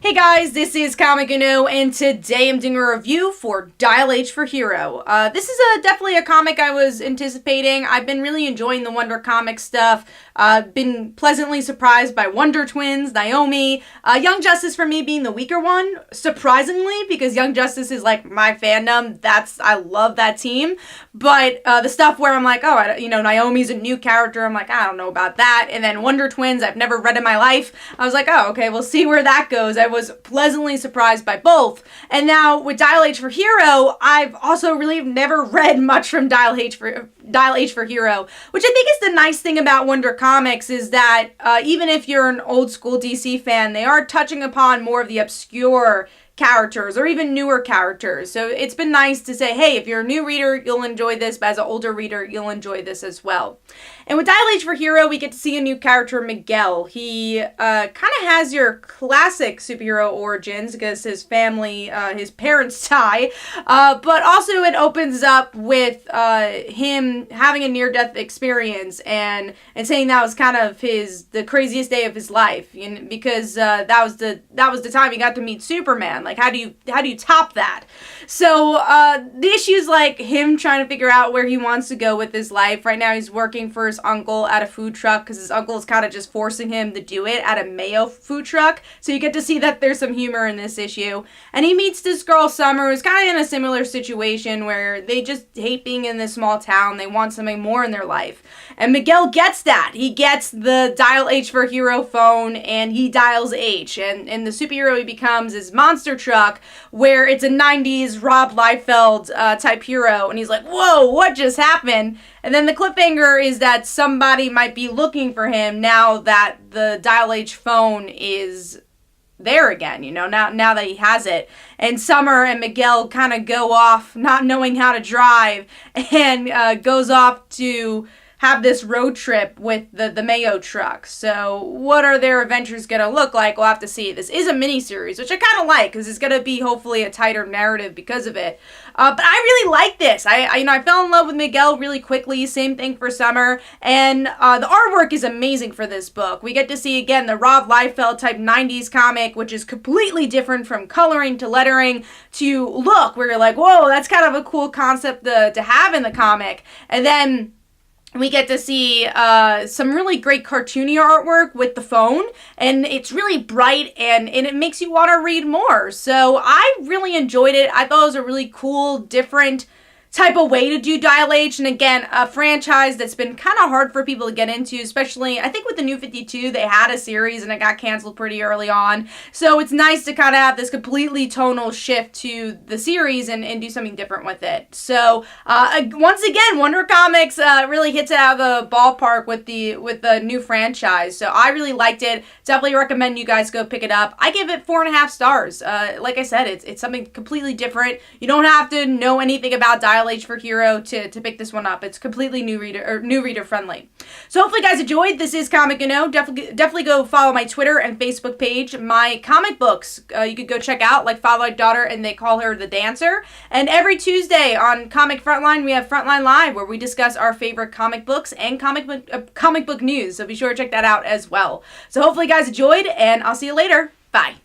Hey guys, this is Comic Uno, and today I'm doing a review for Dial H for Hero. This is definitely a comic I was anticipating. I've been really enjoying the Wonder Comics stuff. Been pleasantly surprised by Wonder Twins, Naomi, Young Justice for me being the weaker one, surprisingly, because Young Justice is like my fandom. I love that team. But the stuff where I'm like, Naomi's a new character, I'm like, I don't know about that. And then Wonder Twins, I've never read in my life. I was like, oh, okay, we'll see where that goes. I was pleasantly surprised by both. And now with Dial H for Hero, I've also really never read much from Dial H for Hero, which I think is the nice thing about Wonder Comics is that even if you're an old school DC fan, they are touching upon more of the obscure characters or even newer characters. So it's been nice to say, hey, if you're a new reader, you'll enjoy this, but as an older reader, you'll enjoy this as well. And with Dial H for Hero, we get to see a new character, Miguel. He kind of has your classic superhero origins because his family, his parents die, but also it opens up with him having a near-death experience and saying that was kind of the craziest day of his life, because that was the time he got to meet Superman. Like, how do you top that? So the issue's like him trying to figure out where he wants to go with his life. Right now he's working for his uncle at a food truck because his uncle is kind of just forcing him to do it at a Mayo food truck. So you get to see that there's some humor in this issue. And he meets this girl, Summer, who's kind of in a similar situation where they just hate being in this small town. They want something more in their life. And Miguel gets that. He gets the Dial H for Hero phone and he dials H. And the superhero he becomes is Monster Truck, where it's a 90s Rob Liefeld type hero. And he's like, whoa, what just happened? And then the cliffhanger is that somebody might be looking for him now that the Dial H phone is there again, now that he has it. And Summer and Miguel kind of go off not knowing how to drive and goes off to have this road trip with the Mayo truck. So what are their adventures going to look like? We'll have to see. This is a miniseries, which I kind of like because it's going to be hopefully a tighter narrative because of it. But I really like this. I fell in love with Miguel really quickly. Same thing for Summer. And the artwork is amazing for this book. We get to see, again, the Rob Liefeld type 90s comic, which is completely different from coloring to lettering to look, where you're like, whoa, that's kind of a cool concept to have in the comic. And then we get to see some really great cartoony artwork with the phone, and it's really bright, and it makes you want to read more. So I really enjoyed it. I thought it was a really cool, different type of way to do Dial H, and again, a franchise that's been kind of hard for people to get into, especially, I think with the New 52, they had a series and it got canceled pretty early on, so it's nice to kind of have this completely tonal shift to the series and do something different with it. So, once again, Wonder Comics really hits it out of the ballpark with the new franchise, so I really liked it. Definitely recommend you guys go pick it up. I give it 4.5 stars. Like I said, it's something completely different. You don't have to know anything about Dial H for Hero to pick this one up. It's completely new reader friendly. So hopefully you guys enjoyed. This is Comic Uno. Definitely go follow my Twitter and Facebook page. My comic books you could go check out, like Father Like Daughter and They Call Her the Dancer. And every Tuesday on Comic Frontline we have Frontline Live, where we discuss our favorite comic books and comic book news. So be sure to check that out as well. So hopefully you guys enjoyed, and I'll see you later. Bye.